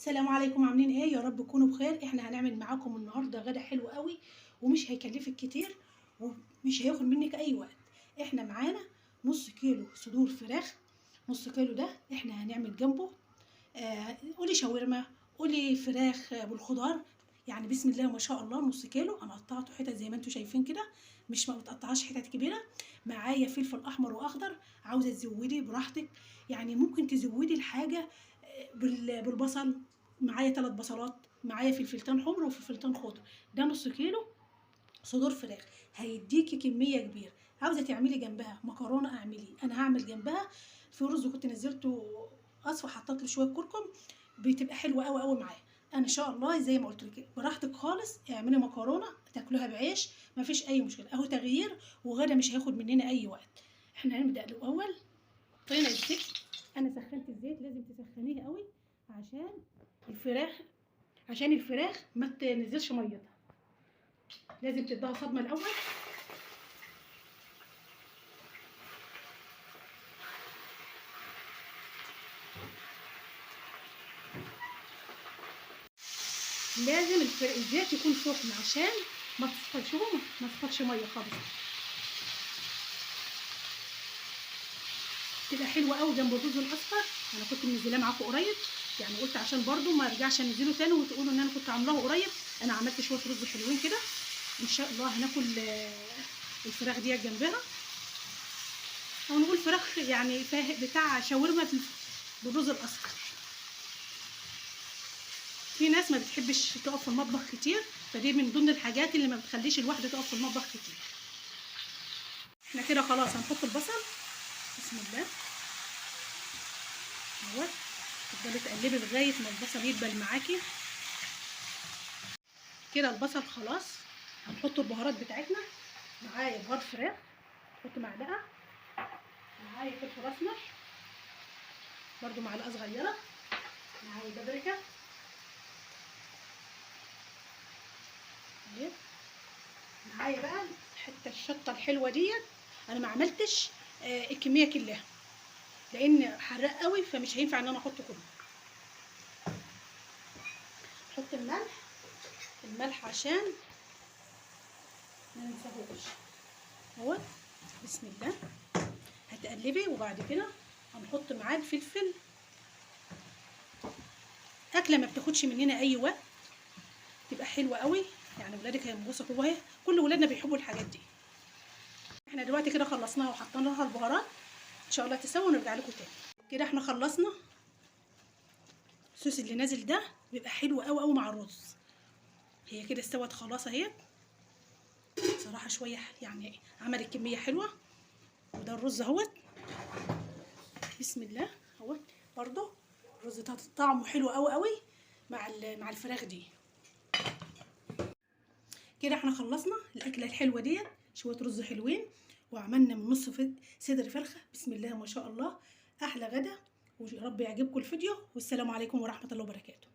السلام عليكم، عاملين ايه؟ يا رب تكونوا بخير. احنا هنعمل معاكم النهارده غدا حلو قوي ومش هيكلفك كتير ومش هياخد منك اي وقت. احنا معانا نص كيلو صدور فراخ. نص كيلو ده احنا هنعمل جنبه قولي شاورما، قولي فراخ بالخضار. يعني بسم الله ما شاء الله. نص كيلو انا قطعته حتت زي ما انتم شايفين كده، مش ما بتقطعش حتت كبيره. معايا فلفل احمر واخضر، عاوزه تزودي براحتك. يعني ممكن تزودي الحاجه بالبصل. معايا 3 بصلات، معايا فلفلتين حمر وفلفلتين خضر. ده نص كيلو صدور فراخ، هيديكي كميه كبيره. عاوزه تعملي جنبها مكرونه اعملي، انا هعمل جنبها في رز كنت نزلته اصفى، حطيت له شويه كركم، بتبقى حلوه قوي قوي معايا. انا ان شاء الله زي ما قلت لك براحتك خالص، اعملي مكرونه تاكلوها بعيش، مفيش اي مشكله، اهو تغيير وغدا مش هياخد مننا اي وقت. احنا هنبدا الاول. طينا الزيت، انا سخنت الزيت، لازم تسخنيه قوي عشان الفراخ عشان الفراخ ما تنزلش ميتها، لازم تديها صدمه الاول. لازم الزيت يكون سخن عشان ما تصفرش، ما تصفرش ميه خالص. تبقى حلوه قوي جنب الرز الاصفر. انا كنت منزلاه معاكم قريب، يعني قلت عشان برضو ما ارجعش انزله تاني وتقولوا ان انا كنت عاملاه قريب. انا عملت شويه رز حلوين كده، ان شاء الله هناكل الفراخ دي جنبها، او نقول فراخ يعني بتاع شاورما بالرز الاصفر. في ناس ما بتحبش تقف في المطبخ كتير، فدي من ضمن الحاجات اللي ما بتخليش الواحده تقف في المطبخ كتير. احنا كده خلاص هنحط البصل. بسم الله اهو، تفضلي تقلبي لغايه ما البصل يدبل معاكي كده. البصل خلاص، هنحط البهارات بتاعتنا. معايا بهار فراخ، نحط معلقه. معايا فلفل اسمر برده معلقه صغيره. معايا بابريكا اهي. معايا بقى حته الشطه الحلوه ديت. انا ما عملتش الكميه كلها لان حراق قوي، فمش هينفع ان انا احط كله. نحط الملح عشان ما ننساهوش اهو. بسم الله، هتقلبي وبعد كده هنحط معاه الفلفل. اكله ما بتاخدش مننا اي وقت، تبقى حلوه قوي، يعني ولادك هينبسطوا بيها. كل ولادنا بيحبوا الحاجات دي. احنا دلوقتي كده خلصناها وحطينا لها البهارات، ان شاء الله تسوي ونرجع لكم تاني. كده احنا خلصنا. الصوص اللي نازل ده بيبقى حلو قوي قوي مع الرز. هي كده استوت خلاص اهي. صراحه شويه يعني عملت كميه حلوه. وده الرز اهوت. بسم الله اهوت. برضو الرز ده طعمه حلو قوي قوي مع الفراخ دي. كده احنا خلصنا الاكله الحلوه ديت. شويه رز حلوين، وعملنا من نص صدر فرخه. بسم الله ما شاء الله، احلى غدا. ويا رب يعجبكم الفيديو، والسلام عليكم ورحمه الله وبركاته.